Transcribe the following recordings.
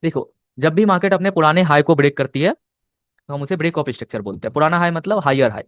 देखो, जब भी मार्केट अपने पुराने हाई को ब्रेक करती है तो हम उसे ब्रेक ऑफ स्ट्रक्चर बोलते हैं। पुराना हाई मतलब हायर हाई।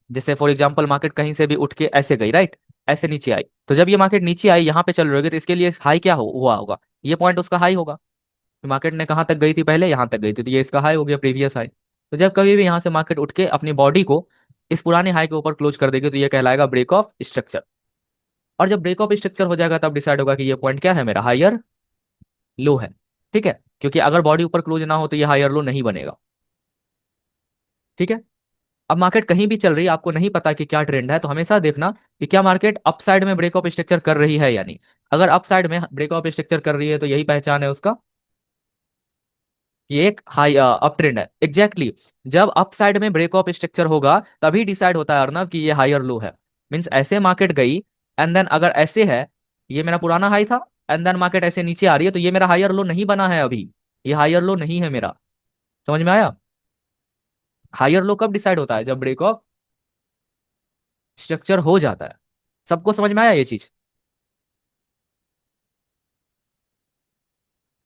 जैसे फॉर एग्जांपल मार्केट कहीं से भी उठ के ऐसे गई, राइट, ऐसे नीचे आई, तो जब ये मार्केट नीचे आई यहाँ पे चल रही होगी तो इसके लिए हाई क्या हुआ होगा, ये पॉइंट उसका हाई होगा। तो मार्केट ने कहाँ तक गई थी पहले, यहाँ तक गई थी, तो ये इसका हाई हो गया, प्रीवियस हाई। तो जब कभी भी यहाँ से मार्केट उठ के अपनी बॉडी को इस पुराने हाई के ऊपर क्लोज कर देगी तो ये कहलाएगा ब्रेक ऑफ स्ट्रक्चर। और जब ब्रेक ऑफ स्ट्रक्चर हो जाएगा तब डिसाइड होगा कि ये पॉइंट क्या है, मेरा हायर लो है। ठीक है, क्योंकि अगर बॉडी ऊपर क्लोज ना हो तो ये हायर लो नहीं बनेगा। ठीक है। अब मार्केट कहीं भी चल रही है, आपको नहीं पता कि क्या ट्रेंड है, तो हमेशा देखना कि क्या मार्केट अप साइड में ब्रेक ऑफ स्ट्रक्चर कर रही है या नहीं। अगर अप साइड में ब्रेक ऑफ स्ट्रक्चर कर रही है तो यही पहचान है उसका, ये एक हाई अप ट्रेंड है। एग्जैक्टली जब अप साइड में ब्रेक ऑफ स्ट्रक्चर होगा तभी डिसाइड होता है अर्नब कि ये हायर लो है। मीन्स ऐसे मार्केट गई एंड देन अगर ऐसे है, ये मेरा पुराना हाई था, एंड देन मार्केट ऐसे नीचे आ रही है तो ये मेरा हायर लो नहीं बना है अभी, ये हायर लो नहीं है मेरा। समझ में आया? हायर लो कब डिसाइड होता है, जब ब्रेक ऑफ स्ट्रक्चर हो जाता है। सबको समझ में आया ये चीज?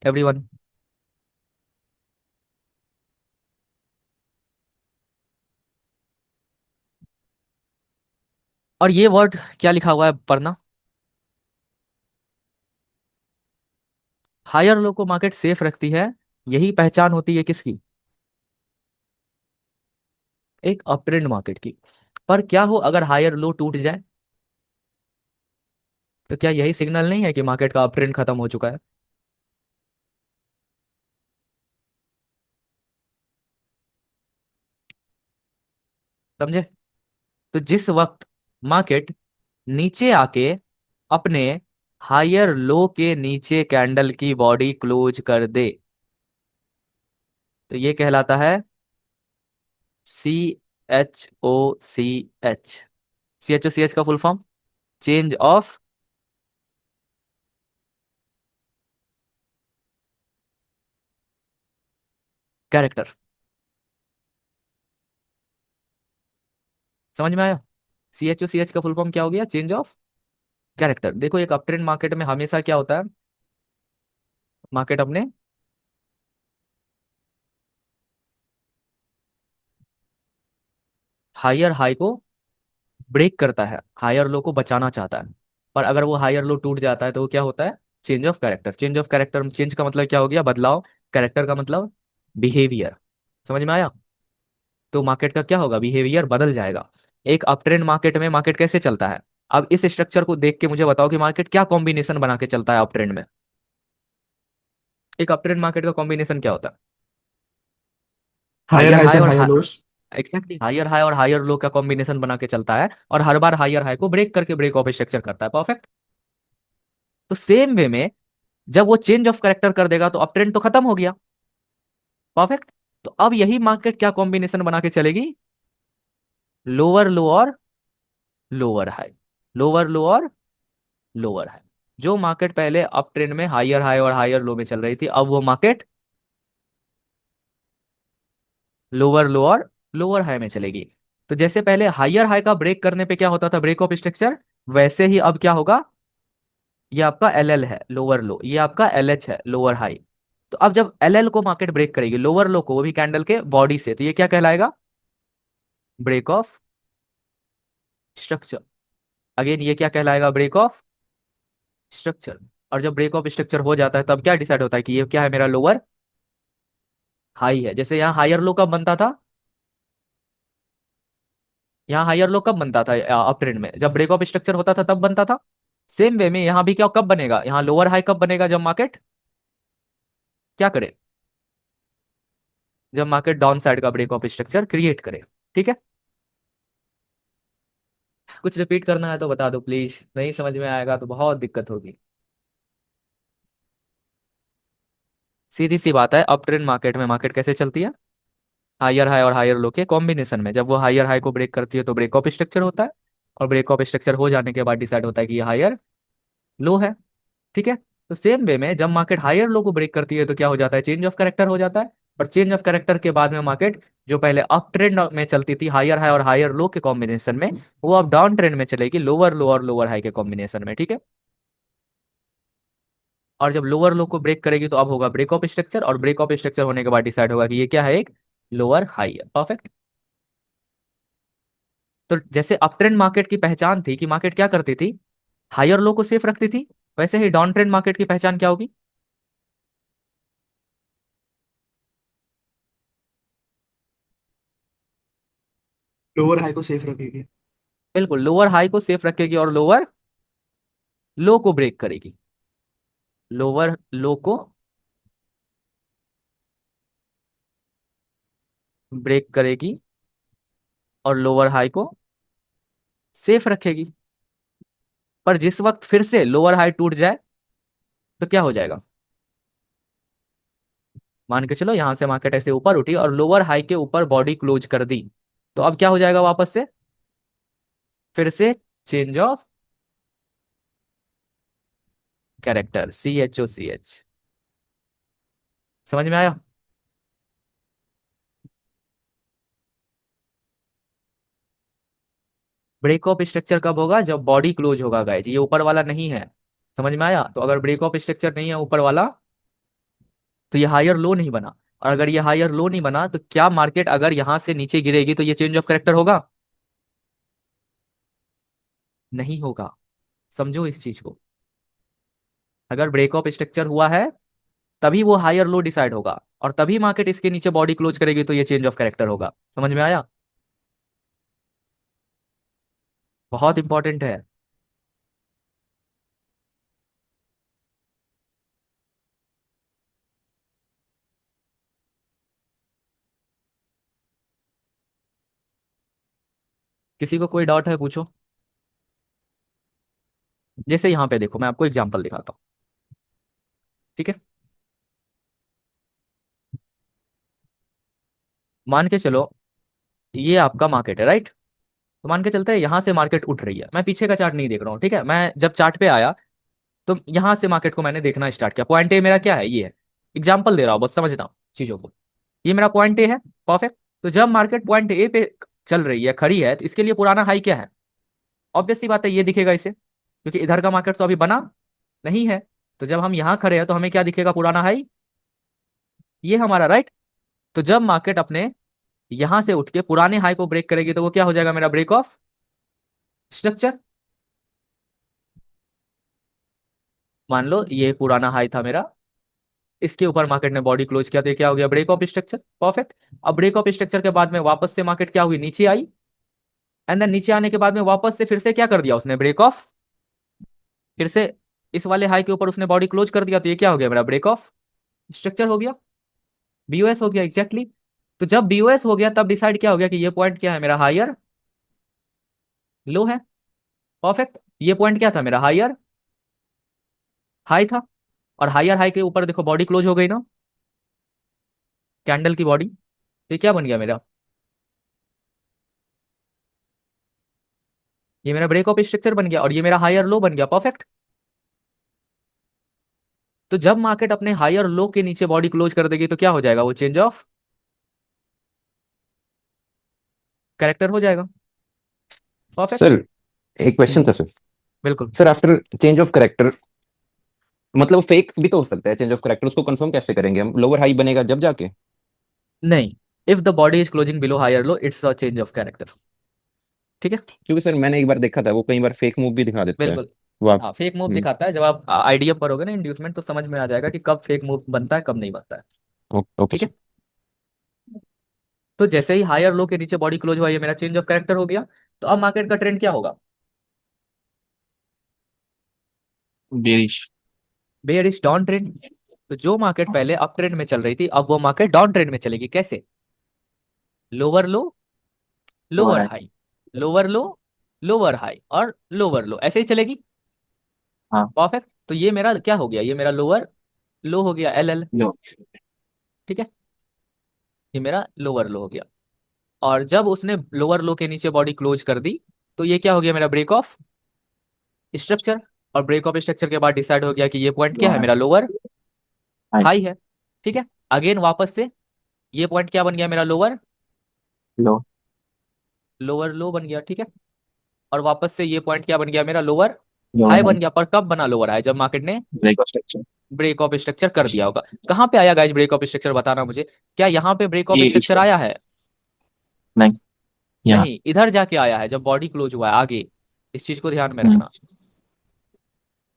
एवरीवन? और ये वर्ड क्या लिखा हुआ है पढ़ना। हायर लो को मार्केट सेफ रखती है, यही पहचान होती है किसकी, एक अप ट्रेंड मार्केट की। पर क्या हो अगर हायर लो टूट जाए, तो क्या यही सिग्नल नहीं है कि मार्केट का अप ट्रेंड खत्म हो चुका है? समझे? तो जिस वक्त मार्केट नीचे आके अपने हायर लो के नीचे कैंडल की बॉडी क्लोज कर दे, तो ये कहलाता है CHOCH। CHOCH का full form change of character. समझ में आया? CHOCH का फुल फॉर्म क्या हो गया, चेंज ऑफ कैरेक्टर। देखो एक अप ट्रेंड मार्केट में हमेशा क्या होता है, मार्केट अपने हायर हाई को ब्रेक करता है, हायर लो को बचाना चाहता है। पर अगर वो हायर लो टूट जाता है तो वो क्या होता है, change of character. Change of character, change का मतलब क्या हो गया, बदलाव। कैरेक्टर का मतलब बिहेवियर। समझ में आया? तो मार्केट का क्या होगा, बिहेवियर बदल जाएगा। एक अप ट्रेंड मार्केट में मार्केट कैसे चलता है, अब इस स्ट्रक्चर को देख के मुझे बताओ कि मार्केट क्या कॉम्बिनेशन बना के चलता है अप ट्रेंड में। एक अप ट्रेंड मार्केट का कॉम्बिनेशन क्या होता है, higher higher highs high and और higher lows. Exactly higher high और हायर लो का कॉम्बिनेशन बना के चलता है, और हर बार हायर हाई को ब्रेक करके ब्रेक ऑफ स्ट्रक्चर करता है। परफेक्ट। तो सेम वे में जब वो चेंज ऑफ करेक्टर कर देगा तो अप ट्रेंड तो खत्म हो गया। परफेक्ट। तो अब यही मार्केट क्या कॉम्बिनेशन बना के चलेगी, लोअर लो और लोअर हाई, लोअर लो और लोअर हाई। जो मार्केट पहले अप ट्रेंड में हायर हाई और हायर लो में चल रही थी, अब वो मार्केट लोअर लो और लोअर हाई में चलेगी। तो जैसे पहले हायर हाई का ब्रेक करने पे क्या होता था, ब्रेक ऑफ स्ट्रक्चर, वैसे ही अब क्या होगा, ये आपका LL है लोअर लो, ये आपका LH है लोअर हाई। तो अब जब LL को मार्केट ब्रेक करेगी, लोअर लो को, वो भी कैंडल के बॉडी से, तो ये क्या कहलाएगा, ब्रेक ऑफ स्ट्रक्चर। अगेन ये क्या कहलाएगा, ब्रेक ऑफ स्ट्रक्चर। और जब ब्रेक ऑफ स्ट्रक्चर हो जाता है तब क्या डिसाइड होता है कि ये क्या है, मेरा लोअर हाई है। जैसे यहाँ हायर लो कब बनता था, यहाँ हायर लो कब बनता था अप ट्रेंड में, जब ब्रेक ऑफ स्ट्रक्चर होता था तब बनता था। सेम वे में यहाँ भी क्या कब बनेगा, यहाँ लोअर हाई कब बनेगा, जब मार्केट क्या करे, जब मार्केट डाउन साइड का ब्रेक ऑफ स्ट्रक्चर क्रिएट करे। ठीक है। कुछ रिपीट करना है तो बता दो प्लीज, नहीं समझ में आएगा तो बहुत दिक्कत होगी। सीधी सी बात है, अप ट्रेंड मार्केट में मार्केट कैसे चलती है, हायर हाई और हायर लो के कॉम्बिनेशन में। जब वो हायर हाई को ब्रेक करती है तो ब्रेक ऑफ स्ट्रक्चर होता है, और ब्रेक ऑफ स्ट्रक्चर हो जाने के बाद डिसाइड होता है कि ये हायर लो है। ठीक है। तो सेम वे में जब मार्केट हायर लो को ब्रेक करती है तो क्या हो जाता है, चेंज ऑफ कैरेक्टर हो जाता है। और चेंज ऑफ कैरेक्टर के बाद में मार्केट जो पहले अप ट्रेंड में चलती थी हायर हाई और हायर लो के कॉम्बिनेशन में, वो अब डाउन ट्रेंड में चलेगी लोअर लो और लोअर हाई के कॉम्बिनेशन में। ठीक है। और जब लोअर लो को ब्रेक करेगी तो अब होगा ब्रेक ऑफ स्ट्रक्चर, और ब्रेक ऑफ स्ट्रक्चर होने के बाद डिसाइड होगा कि ये क्या है, एक लोअर हाई है। परफेक्ट। तो जैसे अप ट्रेंड मार्केट की पहचान थी कि मार्केट क्या करती थी, हायर लो को सेफ रखती थी, वैसे ही डाउन ट्रेंड मार्केट की पहचान क्या होगी? लोअर हाई को सेफ रखेगी। बिल्कुल, लोअर हाई को सेफ रखेगी और लोअर लो को ब्रेक करेगी। लोअर लो को ब्रेक करेगी और लोअर हाई को सेफ रखेगी। पर जिस वक्त फिर से लोअर हाई टूट जाए तो क्या हो जाएगा? मान के चलो यहां से मार्केट ऐसे ऊपर उठी और लोअर हाई के ऊपर बॉडी क्लोज कर दी, तो अब क्या हो जाएगा वापस से? फिर से चेंज ऑफ कैरेक्टर, CHOCH। समझ में आया? ब्रेक ऑफ स्ट्रक्चर कब होगा? जब बॉडी क्लोज होगा गाइज, ये ऊपर वाला नहीं है। समझ में आया? तो अगर ब्रेक ऑफ स्ट्रक्चर नहीं है ऊपर वाला, तो ये हायर लो नहीं बना। और अगर ये हायर लो नहीं बना तो क्या मार्केट अगर यहां से नीचे गिरेगी तो ये चेंज ऑफ कैरेक्टर होगा? नहीं होगा। समझो इस चीज को। अगर ब्रेक ऑफ स्ट्रक्चर हुआ है तभी वो हायर लो डिसाइड होगा, और तभी मार्केट इसके नीचे बॉडी क्लोज करेगी तो ये चेंज ऑफ कैरेक्टर होगा। समझ में आया? बहुत इंपॉर्टेंट है। किसी को कोई डाउट है पूछो। जैसे यहाँ पे देखो, मैं आपको एग्जांपल दिखाता हूँ। ठीक है। मान के चलो ये आपका मार्केट है, राइट? तो मान के चलते हैं यहाँ से मार्केट उठ रही है, मैं पीछे का चार्ट नहीं देख रहा हूँ, ठीक है। मैं जब चार्ट पे आया तो यहाँ से मार्केट को मैंने देखना स्टार्ट किया। पॉइंट ए मेरा क्या है, ये है। एग्जाम्पल दे रहा हूँ, बस समझना चीजों को। ये मेरा पॉइंट ए है। परफेक्ट। तो जब मार्केट पॉइंट ए पे चल रही है, खड़ी है, तो इसके लिए पुराना हाई क्या है? ऑब्वियस सी बात है, ये दिखेगा इसे, क्योंकि इधर का मार्केट तो अभी बना नहीं है। तो जब हम यहाँ खड़े हैं तो हमें क्या दिखेगा? पुराना हाई, ये हमारा, राइट। तो जब मार्केट अपने यहां से उठ के पुराने हाई को ब्रेक करेगी तो वो क्या हो जाएगा? मेरा ब्रेक ऑफ स्ट्रक्चर। मान लो ये पुराना हाई था मेरा, इसके ऊपर मार्केट ने बॉडी क्लोज किया तो ये क्या हो गया? Break of structure. परफेक्ट। अब ब्रेक ऑफ स्ट्रक्चर के बाद में वापस से मार्केट क्या हुई? नीचे आई। एंड देन नीचे आने के बाद में वापस से फिर से क्या कर दिया उसने? Break of. फिर से इस वाले हाई के ऊपर उसने बॉडी क्लोज कर दिया तो ये क्या हो गया? मेरा ब्रेक ऑफ स्ट्रक्चर हो गया। BOS हो गया, एग्जैक्टली तो जब BOS हो गया तब डिसाइड क्या हो गया कि ये पॉइंट क्या है? मेरा हायर लो है। परफेक्ट। ये पॉइंट क्या था? मेरा हायर हाई था। और हायर हाई के ऊपर देखो बॉडी क्लोज हो गई ना, कैंडल की बॉडी। तो ये क्या बन गया मेरा? ये मेरा ब्रेक ऑफ स्ट्रक्चर बन गया और ये मेरा हायर लो बन गया। परफेक्ट। तो जब मार्केट अपने हायर लो के नीचे बॉडी क्लोज कर देगी तो क्या हो जाएगा? वो चेंज ऑफ कैरेक्टर हो जाएगा। परफेक्ट। सर, एक क्वेश्चन था सर। बिल्कुल। Sir, after change of character, मतलब फेक भी तो हो सकता है चेंज ऑफ करेक्टर, उसको कंफर्म कैसे करेंगे हम? लोअर हाई बनेगा जब जाके? नहीं, if the body is closing below higher low it's a change of character. ठीक है। क्योंकि सर मैंने एक बार देखा था, वो कई बार फेक मूव भी दिखा देता है। बिल्कुल। वो आप। हाँ, फेक मूव हम्म, दिखाता है। जब आप आईडीएम करोगे ना, इंड्यूसमेंट, तो समझ में आ जाएगा कि कब फेक मूव बनता है कब नहीं बनता है। ओके ठीक है। सर। तो जैसे ही हायर लो के नीचे बॉडी क्लोज हुआ, ये मेरा चेंज ऑफ कैरेक्टर हो गया। तो अब मार्केट का ट्रेंड क्या होगा? बेरिश। Bearish, down trend. तो जो मार्केट पहले अप ट्रेंड में चल रही थी अब वो मार्केट डाउन ट्रेंड में चलेगी। कैसे? लोअर लो, lower lower high. High, lower लो, लोअर हाई और लोअर लो, ऐसे ही चलेगी। हाँ। परफेक्ट। तो ये मेरा क्या हो गया? ये मेरा लोअर लो हो गया, LL। लो। ठीक है। ये मेरा लोअर लो हो गया। और जब उसने लोअर लो के नीचे बॉडी क्लोज कर दी तो ये क्या हो गया? मेरा ब्रेक ऑफ स्ट्रक्चर। और ब्रेक ऑफ स्ट्रक्चर के बाद डिसाइड हो गया कि ये पॉइंट क्या है? लोअर मेरा लोअर हाई। हाई है। ठीक है। अगेन वापस से ये पॉइंट क्या बन गया? मेरा लोअर लो। लोअर लो बन गया। ठीक है। और वापस से ये पॉइंट क्या बन गया? मेरा लोअर लोअर हाई हाई। बन गया। पर कब बना लोअर हाई? जब मार्केट ने break of structure. Break of structure कर दिया होगा। कहाँ पे आया गाइज ब्रेक ऑफ स्ट्रक्चर, बताना मुझे, क्या यहाँ पे ब्रेक ऑफ ये स्ट्रक्चर आया है? नहीं, यहाँ। नहीं, इधर जाके आया है, जब बॉडी क्लोज हुआ है आगे। इस चीज को ध्यान में हम्म, रखना,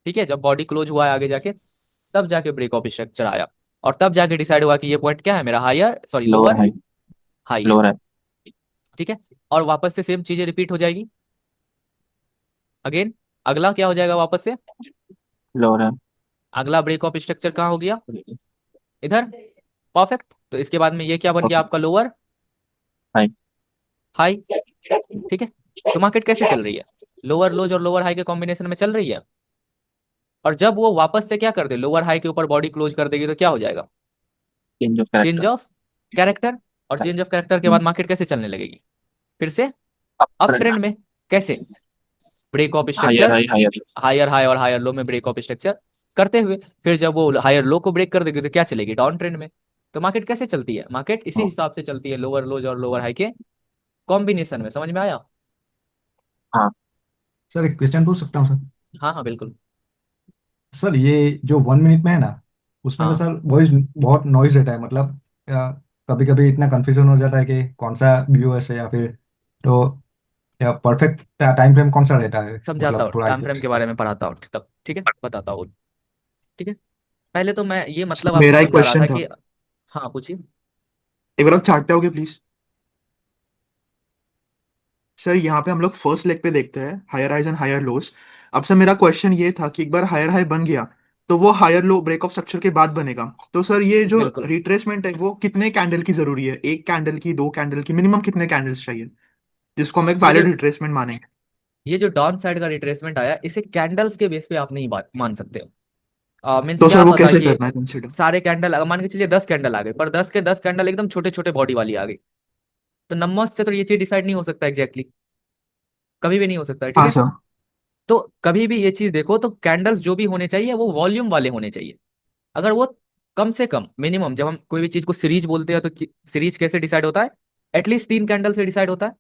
ठीक है। जब बॉडी क्लोज हुआ है आगे जाके, तब जाके ब्रेक ऑफ स्ट्रक्चर आया, और तब जाके डिसाइड हुआ कि ये पॉइंट क्या है मेरा, higher sorry lower lower high. High है, लोअर हाई। ठीक है। और वापस से सेम चीजें रिपीट हो जाएगी अगेन। अगला क्या हो जाएगा वापस से? Lower high. अगला ब्रेक ऑफ स्ट्रक्चर कहाँ हो गया? इधर। परफेक्ट। तो इसके बाद में ये क्या बन गया ओके। आपका? Lower high. हाई, ठीक है। तो मार्केट कैसे चल रही है? लोअर लोज और लोअर हाई के कॉम्बिनेशन में चल रही है। और जब वो वापस से क्या कर दे, लोअर हाई के ऊपर बॉडी क्लोज कर देगी, तो क्या हो जाएगा? Change of change character. Of character. और चेंज ऑफ कैरेक्टर के बाद मार्केट कैसे चलने लगेगी? फिर से अप अप ट्रेंड। ट्रेंड में। कैसे? Break of higher structure, high higher. Higher high और हायर लो में ब्रेक ऑफ स्ट्रक्चर करते हुए, फिर जब वो हायर लो को ब्रेक कर देगी तो क्या चलेगी? डाउन ट्रेंड में। तो मार्केट कैसे चलती है? मार्केट इसी हिसाब से चलती है, लोअर लोज और लोअर हाई के कॉम्बिनेशन में। समझ में आया? हाँ। सर एक क्वेश्चन पूछ सकता हूँ सर? हाँ हाँ बिल्कुल। सर ये जो 1 मिनट में है ना, उसमें तो हाँ सर वॉइस बहुत नॉइज रहता है, मतलब कभी कभी इतना कंफ्यूजन हो जाता है कि कौन सा यूएस है या फिर, तो या परफेक्ट टाइम फ्रेम कौन सा रहता है, समझाता मतलब हूँ, थोड़ा टाइम फ्रेम के बारे में पढ़ाता हूँ तब, ठीक है, बताता हूँ। ठीक है, पहले तो मैं ये मतलब आपको मेरा एक समझा रहा क्वेश्चन था था। कि, हाँ पूछिए। एक बार आप चार्ट पे आओगे प्लीज। सर यहाँ पे हम लोग फर्स्ट लेग पे देखते हैं higher highs and higher lows. अब सर मेरा क्वेश्चन ये था कि एक बार हायर हाई बन गया तो वो higher low break of structure के बाद बनेगा। तो सर ये जो बिल्कुल। रिट्रेसमेंट है वो कितने कैंडल की जरूरी है, एक कैंडल की, दो कैंडल की, मिनिमम कितने कैंडल्स चाहिए जिसको हम एक ये जो वैलिड रिट्रेसमेंट मानेंगे? ये जो डाउन साइड का रिट्रेसमेंट आया, इसे कैंडल्स के बेस पे आप नहीं मान सकते हो। मीन्स तो क्या सर वो पता कैसे कि करना है कंसिडर? सारे कैंडल, अगर मान के चलिए 10 कैंडल आ गए, पर 10 के 10 कैंडल एकदम छोटे छोटे बॉडी वाली आ गई, तो नंबर्स से तो ये चीज डिसाइड नहीं हो सकता एग्जैक्टली, कभी भी नहीं हो सकता है, ठीक हाँ है। सर। तो कभी भी ये चीज देखो, तो कैंडल्स जो भी होने चाहिए वो वॉल्यूम वाले होने चाहिए। अगर वो कम से कम मिनिमम, जब हम कोई भी चीज को सीरीज बोलते हैं, तो सीरीज कैसे डिसाइड होता है? एटलीस्ट 3 कैंडल से डिसाइड होता है।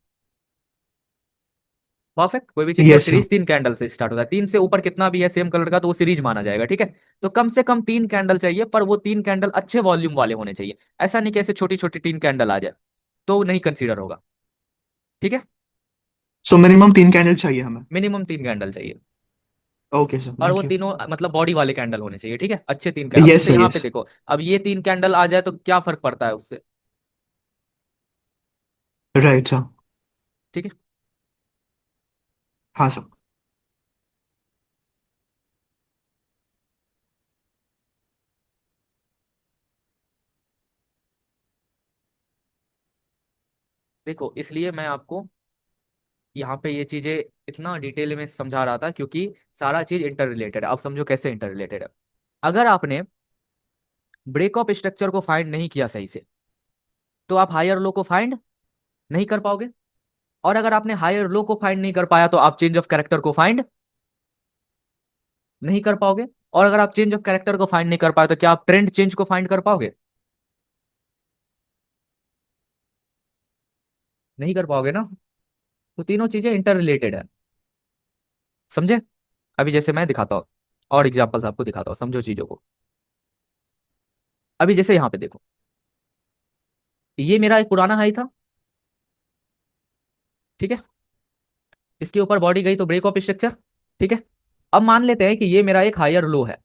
परफेक्ट। कोई भी चीज का यस सर। सीरीज 3 कैंडल से स्टार्ट होता है, 3 से ऊपर कितना भी है सेम कलर का तो वो सीरीज माना जाएगा, ठीक है। तो कम से कम 3 कैंडल चाहिए, पर वो 3 कैंडल अच्छे वॉल्यूम वाले होने चाहिए। ऐसा नहीं कि ऐसे छोटी छोटी 3 कैंडल आ जाए, तो नहीं कंसीडर होगा, ठीक है। सो मिनिमम 3 कैंडल चाहिए हमें। मिनिमम 3 कैंडल चाहिए, ओके सर, और वो थैंक यू। तीनों मतलब बॉडी वाले कैंडल होने चाहिए, ठीक है, अच्छे 3 कैंडल। अब यस जैसे सर, यहाँ पे यस। देखो, अब ये 3 कैंडल आ जाए तो क्या फर्क पड़ता है उससे? Right sir. ठीक है। हाँ सर। देखो, इसलिए मैं आपको यहाँ पे ये चीजें इतना डिटेल में समझा रहा था, क्योंकि सारा चीज इंटर रिलेटेड है। अब समझो कैसे इंटर रिलेटेड है। अगर आपने ब्रेक ऑफ स्ट्रक्चर को फाइंड नहीं किया सही से, तो आप हायर लो को फाइंड नहीं कर पाओगे। और अगर आपने हायर लो को फाइंड नहीं कर पाया, तो आप चेंज ऑफ कैरेक्टर को फाइंड नहीं कर पाओगे। और अगर आप चेंज ऑफ कैरेक्टर को फाइंड नहीं कर पाए, तो क्या आप ट्रेंड चेंज को फाइंड कर पाओगे? नहीं कर पाओगे ना। तो तीनों चीजें इंटर रिलेटेड है, समझे? अभी जैसे मैं दिखाता हूँ, और एग्जांपल्स आपको दिखाता हूँ, समझो चीजों को। अभी जैसे यहाँ पे देखो, ये मेरा एक पुराना हाई था, ठीक है। इसके ऊपर बॉडी गई तो ब्रेक ऑफ स्ट्रक्चर, ठीक है। अब मान लेते हैं कि ये मेरा एक हायर लो है,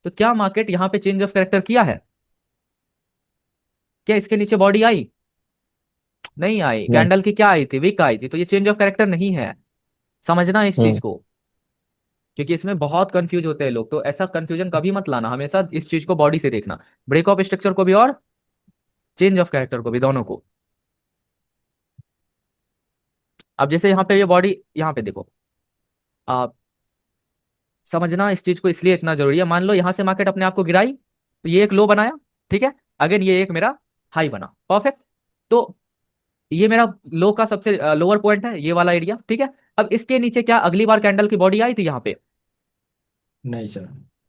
तो क्या मार्केट यहाँ पे चेंज ऑफ कैरेक्टर किया है? क्या इसके नीचे बॉडी आई? नहीं आई। नहीं। कैंडल की क्या आई थी? विक आई थी। तो ये चेंज ऑफ कैरेक्टर नहीं है। समझना इस चीज हम्म। को, क्योंकि इसमें बहुत कंफ्यूज होते हैं लोग, तो ऐसा कंफ्यूजन कभी मत लाना, हमेशा इस चीज को बॉडी से देखना, ब्रेक ऑफ स्ट्रक्चर को भी और चेंज ऑफ कैरेक्टर को भी, दोनों को। अब जैसे यहाँ पे ये बॉडी, यहाँ पे देखो, आप समझना इस चीज को, इसलिए इतना जरूरी है। मान लो यहाँ से मार्केट अपने आप को गिराई, तो ये एक लो बनाया, ठीक है। अगेन ये एक मेरा हाई बना, परफेक्ट। तो ये मेरा लो का सबसे लोअर पॉइंट है, ये वाला एरिया, ठीक है। अब इसके नीचे क्या अगली बार कैंडल की बॉडी आई थी यहाँ पे? नहीं सर।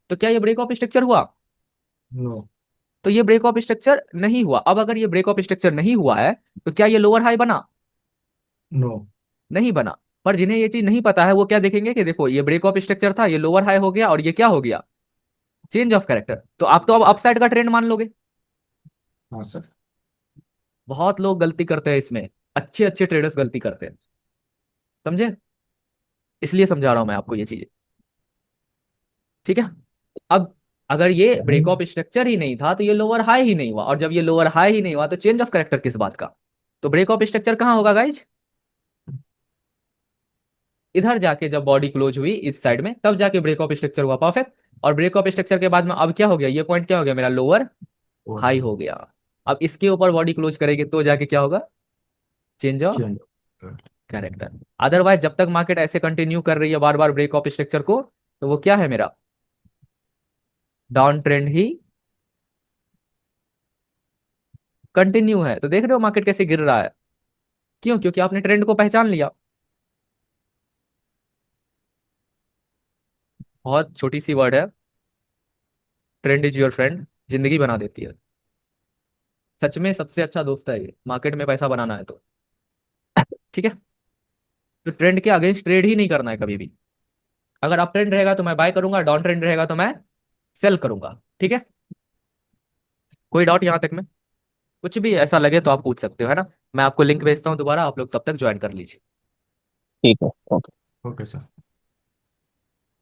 तो क्या ये ब्रेक ऑफ स्ट्रक्चर हुआ? नो। तो ये ब्रेक ऑफ स्ट्रक्चर नहीं हुआ। अब अगर ये ब्रेक ऑफ स्ट्रक्चर नहीं हुआ है, तो क्या ये लोअर हाई बना? नो। नहीं बना। पर जिन्हें ये चीज नहीं पता है, वो क्या देखेंगे कि देखो, ये ब्रेक ऑफ स्ट्रक्चर था, ये लोअर हाई हो गया, और ये क्या हो गया? Change of character. तो आप तो अब अपसाइड का ट्रेंड मान लोगे। हाँ सर। बहुत लोग गलती करते हैं इसमें, अच्छे अच्छे ट्रेडर्स गलती करते हैं, समझे? इसलिए समझा रहा हूं मैं आपको ये चीजें, ठीक है? अब अगर ये ब्रेक ऑफ स्ट्रक्चर ही नहीं था तो ये लोअर हाई ही नहीं हुआ, और जब ये लोअर हाई ही नहीं हुआ तो चेंज ऑफ कैरेक्टर किस बात का? तो ब्रेक ऑफ स्ट्रक्चर कहाँ होगा गाइज? इधर जाके जब बॉडी क्लोज हुई इस साइड में, तब जाके ब्रेक ऑफ स्ट्रक्चर हुआ परफेक्ट। और ब्रेक ऑफ स्ट्रक्चर के बाद में अब क्या हो गया, ये पॉइंट क्या हो गया मेरा, लोअर और हाई हो गया। अब इसके ऊपर बॉडी क्लोज करेगी तो जाके क्या होगा, change of change. Character. Otherwise जब तक मार्केट ऐसे कंटिन्यू कर रही है बार बार ब्रेक ऑफ स्ट्रक्चर को, तो वो क्या है मेरा, डाउन ट्रेंड ही कंटिन्यू है। तो देख रहे हो मार्केट कैसे गिर रहा है, क्यों? क्योंकि आपने ट्रेंड को पहचान लिया। बहुत छोटी सी वर्ड है, ट्रेंड इज योर फ्रेंड, जिंदगी बना देती है। सच में सबसे अच्छा दोस्त है ये, मार्केट में पैसा बनाना है तो, ठीक है? तो ट्रेंड के अगेंस्ट ट्रेड ही नहीं करना है कभी भी। अगर अप ट्रेंड रहेगा तो मैं बाय करूंगा, डाउन ट्रेंड रहेगा तो मैं सेल करूंगा, ठीक है? कोई डाउट यहां तक में? कुछ भी ऐसा लगे तो आप पूछ सकते हो, है ना? मैं आपको लिंक भेजता हूँ दोबारा, आप लोग तब तक ज्वाइन कर लीजिए। ठीक है, ओके। Okay sir.